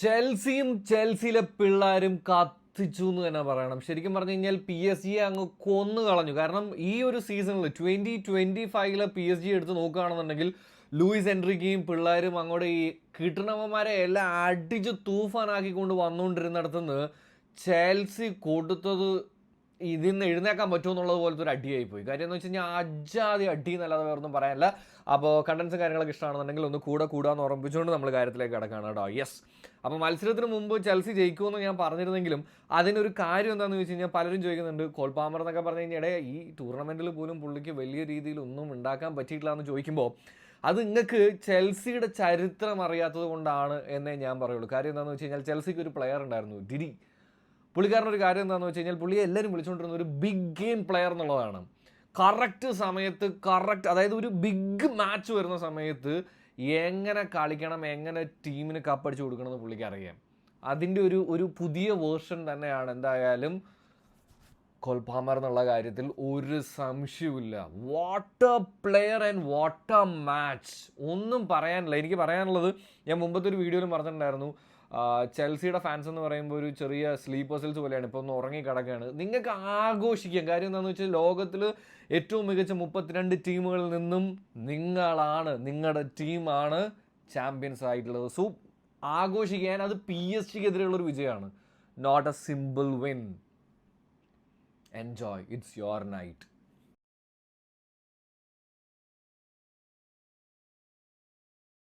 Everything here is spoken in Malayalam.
ചെൽസിയിലെ പിള്ളേരും കത്തിച്ചു എന്ന് തന്നെ പറയണം. ശരിക്കും പറഞ്ഞു കഴിഞ്ഞാൽ PSG അങ്ങ് കൊന്നു കളഞ്ഞു. കാരണം ഈ ഒരു സീസണിൽ 2025 PSG എടുത്ത് നോക്കുകയാണെന്നുണ്ടെങ്കിൽ ലൂയിസ് എൻട്രിക്കയും പിള്ളേരും അങ്ങോട്ട് ഈ കിട്ടണവന്മാരെ എല്ലാം അടിച്ച് തൂഫാനാക്കിക്കൊണ്ട് വന്നുകൊണ്ടിരുന്നിടത്തുനിന്ന് ചെൽസി കൊടുത്തത് ഇതിൽ നിന്ന് എഴുന്നേക്കാൻ പറ്റുമോ എന്നുള്ളത് പോലത്തെ ഒരു അടിയായി പോയി. കാര്യം എന്ന് വെച്ച് കഴിഞ്ഞാൽ അജാതി അടി എന്നല്ലാതെ വേറൊന്നും പറയാനില്ല. അപ്പോൾ കണ്ടൻസും കാര്യങ്ങളൊക്കെ ഇഷ്ടമാണെന്നുണ്ടെങ്കിൽ ഒന്ന് കൂടാന്ന് ഓർമ്മിച്ചുകൊണ്ട് നമ്മൾ കാര്യത്തിലേക്ക് കിടക്കുകയാണ് കേട്ടോ. യെസ്, അപ്പോൾ മത്സരത്തിന് മുമ്പ് ചെൽസി ജയിക്കുമെന്ന് ഞാൻ പറഞ്ഞിരുന്നെങ്കിലും അതിനൊരു കാര്യം എന്താണെന്ന് വെച്ച് കഴിഞ്ഞാൽ പലരും ചോദിക്കുന്നുണ്ട്, കോൾ പാമർ എന്നൊക്കെ പറഞ്ഞു കഴിഞ്ഞാൽ ഈ ടൂർണമെൻറ്റിൽ പോലും പുള്ളിക്ക് വലിയ രീതിയിൽ ഒന്നും ഉണ്ടാക്കാൻ പറ്റിയിട്ടില്ല എന്ന് ചോദിക്കുമ്പോൾ അത് നിങ്ങൾക്ക് ചെൽസിയുടെ ചരിത്രം അറിയാത്തത് കൊണ്ടാണ് എന്നേ ഞാൻ പറയുള്ളൂ. കാര്യം എന്താണെന്ന് വെച്ച് കഴിഞ്ഞാൽ ചെൽസിക്ക് ഒരു പ്ലെയർ ഉണ്ടായിരുന്നു, ഡിരി. പുള്ളിക്കാരനൊരു കാര്യം എന്താണെന്ന് വെച്ച് കഴിഞ്ഞാൽ പുള്ളിയെ എല്ലാവരും വിളിച്ചുകൊണ്ടിരുന്ന ഒരു ബിഗ് ഗെയിം പ്ലെയർ എന്നുള്ളതാണ്. കറക്റ്റ് സമയത്ത് അതായത് ഒരു ബിഗ് മാച്ച് വരുന്ന സമയത്ത് എങ്ങനെ കളിക്കണം, എങ്ങനെ ടീമിന് കപ്പടിച്ച് കൊടുക്കണമെന്ന് പുള്ളിക്ക് അറിയാം. അതിൻ്റെ ഒരു പുതിയ വേർഷൻ തന്നെയാണ് എന്തായാലും കോൾ പാമർ എന്നുള്ള കാര്യത്തിൽ ഒരു സംശയവുമില്ല. What A player and what A match, ഒന്നും പറയാനില്ല. എനിക്ക് പറയാനുള്ളത് ഞാൻ മുമ്പത്തെ ഒരു വീഡിയോയിലും പറഞ്ഞിട്ടുണ്ടായിരുന്നു, ചെൽസിയുടെ ഫാൻസ് എന്ന് പറയുമ്പോൾ ഒരു ചെറിയ സ്ലീപ്പേഴ്സിൽസ് പോലെയാണ്, ഇപ്പോൾ ഒന്ന് ഉറങ്ങി കിടക്കുകയാണ്. നിങ്ങൾക്ക് ആഘോഷിക്കാം. കാര്യം എന്താണെന്ന് വെച്ചാൽ ലോകത്തിൽ ഏറ്റവും മികച്ച 32 ടീമുകളിൽ നിന്നും നിങ്ങളുടെ ടീമാണ് ചാമ്പ്യൻസ് ആയിട്ടുള്ളത്. സോ ആഘോഷിക്കാൻ അത് PSG-ക്കെതിരെയുള്ളൊരു വിജയമാണ്, not a simple win. Enjoy, it's your night.